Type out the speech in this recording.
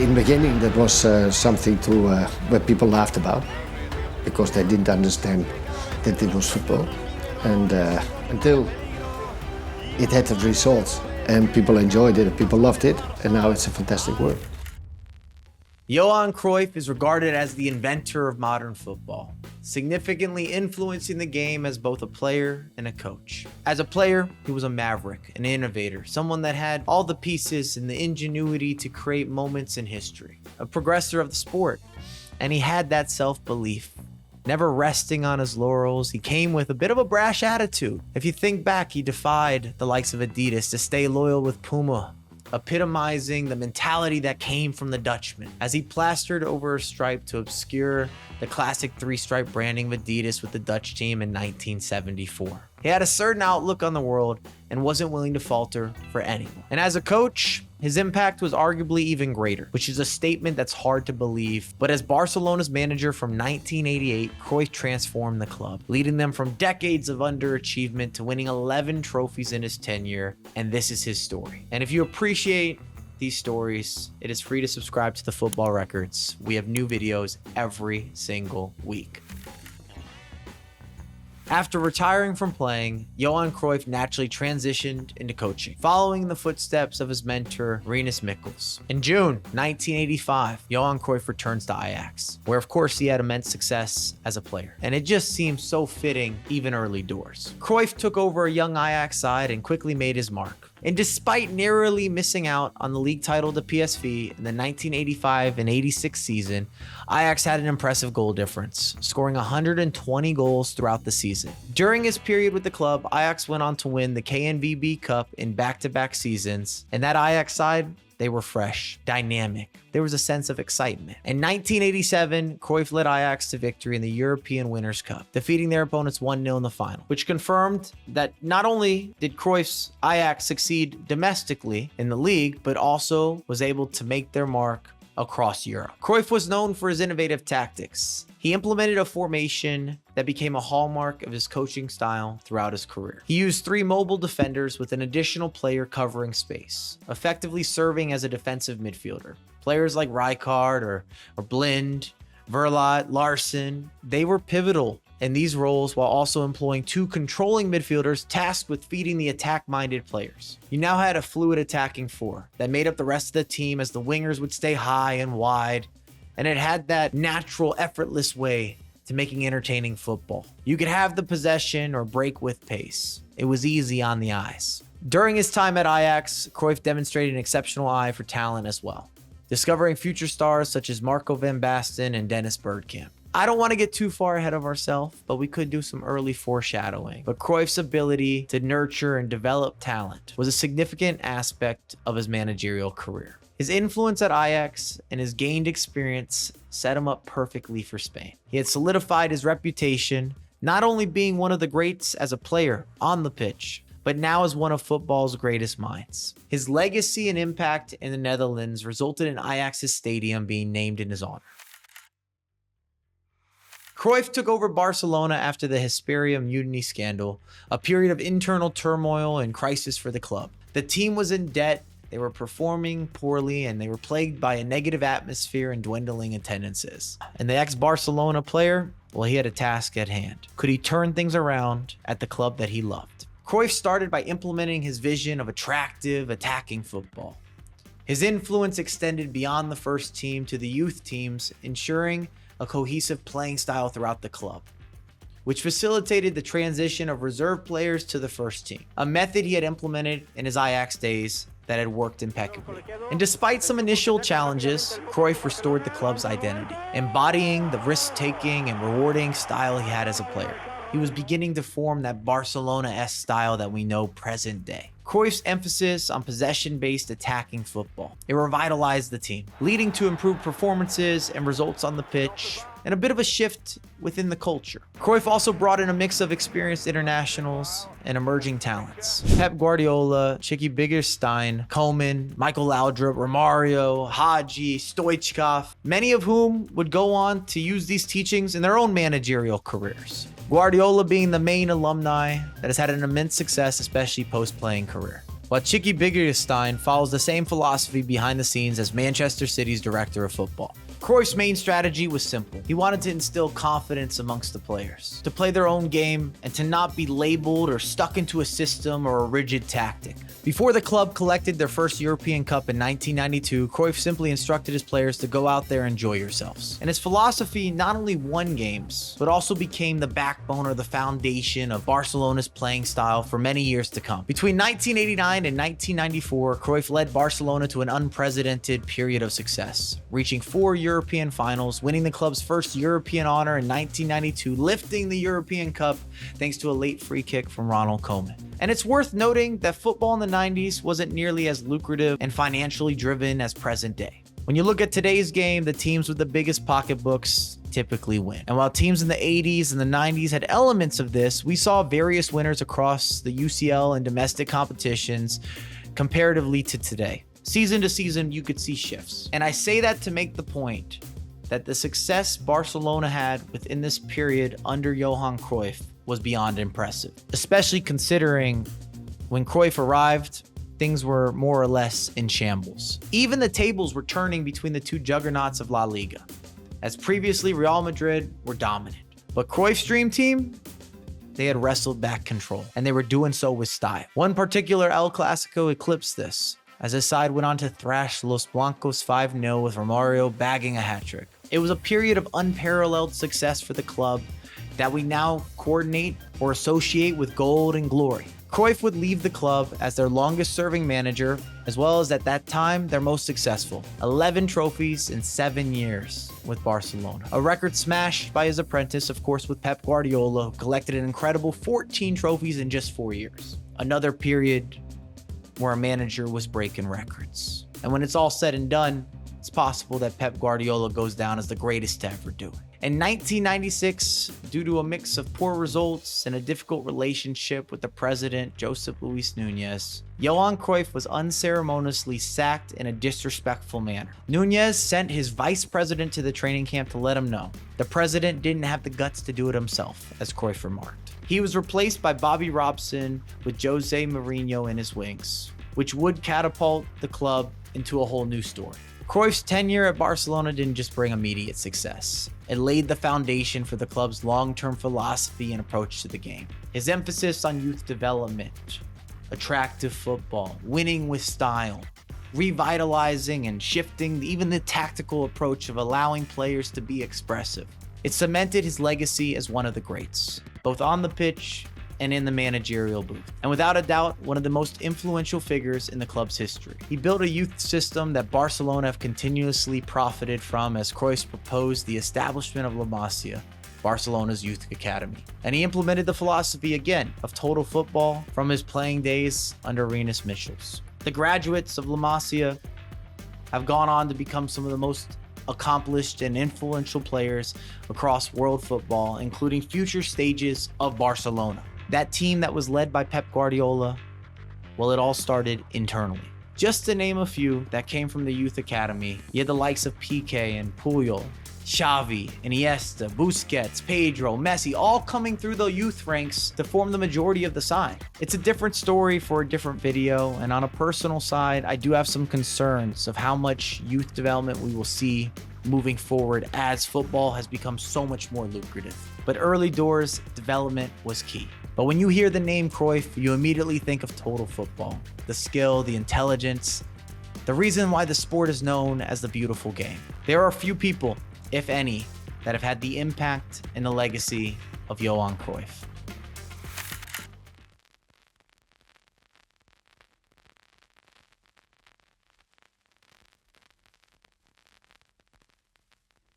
In the beginning, that was something where people laughed about because they didn't understand that it was football. And until it had the results and people enjoyed it, people loved it, and now it's a fantastic work. Johan Cruyff is regarded as the inventor of modern football, significantly influencing the game as both a player and a coach. As a player, he was a maverick, an innovator, someone that had all the pieces and the ingenuity to create moments in history, a progressor of the sport. And he had that self-belief, never resting on his laurels. He came with a bit of a brash attitude. If you think back, he defied the likes of Adidas to stay loyal with Puma, epitomizing the mentality that came from the Dutchman, as he plastered over a stripe to obscure the classic three-stripe branding of Adidas with the Dutch team in 1974. He had a certain outlook on the world and wasn't willing to falter for anyone. And as a coach, his impact was arguably even greater, which is a statement that's hard to believe. But as Barcelona's manager from 1988, Cruyff transformed the club, leading them from decades of underachievement to winning 11 trophies in his tenure. And this is his story. And if you appreciate these stories, it is free to subscribe to the Football Records. We have new videos every single week. After retiring from playing, Johan Cruyff naturally transitioned into coaching, following the footsteps of his mentor, Rinus Michels. In June 1985, Johan Cruyff returns to Ajax, where of course he had immense success as a player. And it just seemed so fitting, even early doors. Cruyff took over a young Ajax side and quickly made his mark. And despite narrowly missing out on the league title to PSV in the 1985 and 86 season, Ajax had an impressive goal difference, scoring 120 goals throughout the season. During his period with the club, Ajax went on to win the KNVB Cup in back-to-back seasons, and that Ajax side, they were fresh, dynamic. There was a sense of excitement. In 1987, Cruyff led Ajax to victory in the European Winners' Cup, defeating their opponents 1-0 in the final, which confirmed that not only did Cruyff's Ajax succeed domestically in the league, but also was able to make their mark across Europe. Cruyff was known for his innovative tactics. He implemented a formation that became a hallmark of his coaching style throughout his career. He used 3 mobile defenders with an additional player covering space, effectively serving as a defensive midfielder. Players like Rijkaard or Blind, Verlaat, Larsen, they were pivotal in these roles while also employing 2 controlling midfielders tasked with feeding the attack-minded players. You now had a fluid attacking 4 that made up the rest of the team as the wingers would stay high and wide, and it had that natural, effortless way to making entertaining football. You could have the possession or break with pace. It was easy on the eyes. During his time at Ajax, Cruyff demonstrated an exceptional eye for talent as well, discovering future stars such as Marco van Basten and Dennis Bergkamp. I don't want to get too far ahead of ourselves, but we could do some early foreshadowing. But Cruyff's ability to nurture and develop talent was a significant aspect of his managerial career. His influence at Ajax and his gained experience set him up perfectly for Spain. He had solidified his reputation, not only being one of the greats as a player on the pitch, but now as one of football's greatest minds. His legacy and impact in the Netherlands resulted in Ajax's stadium being named in his honor. Cruyff took over Barcelona after the Hesperia mutiny scandal, a period of internal turmoil and crisis for the club. The team was in debt, they were performing poorly, and they were plagued by a negative atmosphere and dwindling attendances. And the ex-Barcelona player, well, he had a task at hand. Could he turn things around at the club that he loved? Cruyff started by implementing his vision of attractive, attacking football. His influence extended beyond the first team to the youth teams, ensuring a cohesive playing style throughout the club, which facilitated the transition of reserve players to the first team, a method he had implemented in his Ajax days that had worked impeccably. And despite some initial challenges, Cruyff restored the club's identity, embodying the risk-taking and rewarding style he had as a player. He was beginning to form that Barcelona-esque style that we know present day. Cruyff's emphasis on possession-based attacking football, it revitalized the team, leading to improved performances and results on the pitch, and a bit of a shift within the culture. Cruyff also brought in a mix of experienced internationals and emerging talents. Pep Guardiola, Chicky Biggerstein, Koeman, Michael Laudrup, Romario, Hadji, Stoichkov, many of whom would go on to use these teachings in their own managerial careers. Guardiola being the main alumni that has had an immense success, especially post-playing career. while Chicky Biggerstein follows the same philosophy behind the scenes as Manchester City's director of football. Cruyff's main strategy was simple. He wanted to instill confidence amongst the players, to play their own game, and to not be labeled or stuck into a system or a rigid tactic. Before the club collected their first European Cup in 1992, Cruyff simply instructed his players to go out there and enjoy yourselves. And his philosophy not only won games, but also became the backbone or the foundation of Barcelona's playing style for many years to come. Between 1989 and 1994, Cruyff led Barcelona to an unprecedented period of success, reaching 4 European finals, winning the club's first European honor in 1992, lifting the European Cup thanks to a late free kick from Ronald Koeman. And it's worth noting that football in the 90s wasn't nearly as lucrative and financially driven as present day. When you look at today's game, the teams with the biggest pocketbooks typically win. And while teams in the 80s and the 90s had elements of this, we saw various winners across the UCL and domestic competitions comparatively to today. Season to season, you could see shifts. And I say that to make the point that the success Barcelona had within this period under Johan Cruyff was beyond impressive, especially considering when Cruyff arrived, things were more or less in shambles. Even the tables were turning between the two juggernauts of La Liga, as previously Real Madrid were dominant. But Cruyff's dream team, they had wrestled back control, and they were doing so with style. One particular El Clasico eclipsed this, as his side went on to thrash Los Blancos 5-0 with Romario bagging a hat-trick. It was a period of unparalleled success for the club that we now coordinate or associate with gold and glory. Cruyff would leave the club as their longest-serving manager, as well as at that time their most successful. 11 trophies in 7 years with Barcelona. A record smashed by his apprentice, of course, with Pep Guardiola, who collected an incredible 14 trophies in just 4 years. Another period where a manager was breaking records. And when it's all said and done, it's possible that Pep Guardiola goes down as the greatest to ever do it. In 1996, due to a mix of poor results and a difficult relationship with the president, Josep Luis Núñez, Johan Cruyff was unceremoniously sacked in a disrespectful manner. Núñez sent his vice president to the training camp to let him know the president didn't have the guts to do it himself, as Cruyff remarked. He was replaced by Bobby Robson with Jose Mourinho in his wings, which would catapult the club into a whole new story. Cruyff's tenure at Barcelona didn't just bring immediate success. It laid the foundation for the club's long-term philosophy and approach to the game. His emphasis on youth development, attractive football, winning with style, revitalizing and shifting even the tactical approach of allowing players to be expressive. It cemented his legacy as one of the greats, both on the pitch and in the managerial booth, and without a doubt, one of the most influential figures in the club's history. He built a youth system that Barcelona have continuously profited from, as Cruyff proposed the establishment of La Masia, Barcelona's youth academy. And he implemented the philosophy again of total football from his playing days under Rinus Michels. The graduates of La Masia have gone on to become some of the most accomplished and influential players across world football, including future stages of Barcelona. That team that was led by Pep Guardiola, well, it all started internally. Just to name a few that came from the youth academy, you had the likes of Piqué and Puyol, Xavi, Iniesta, Busquets, Pedro, Messi, all coming through the youth ranks to form the majority of the side. It's a different story for a different video, and on a personal side, I do have some concerns of how much youth development we will see moving forward as football has become so much more lucrative. But early doors development was key. But when you hear the name Cruyff, you immediately think of total football, the skill, the intelligence, the reason why the sport is known as the beautiful game. There are few people, if any, that have had the impact and the legacy of Johan Cruyff.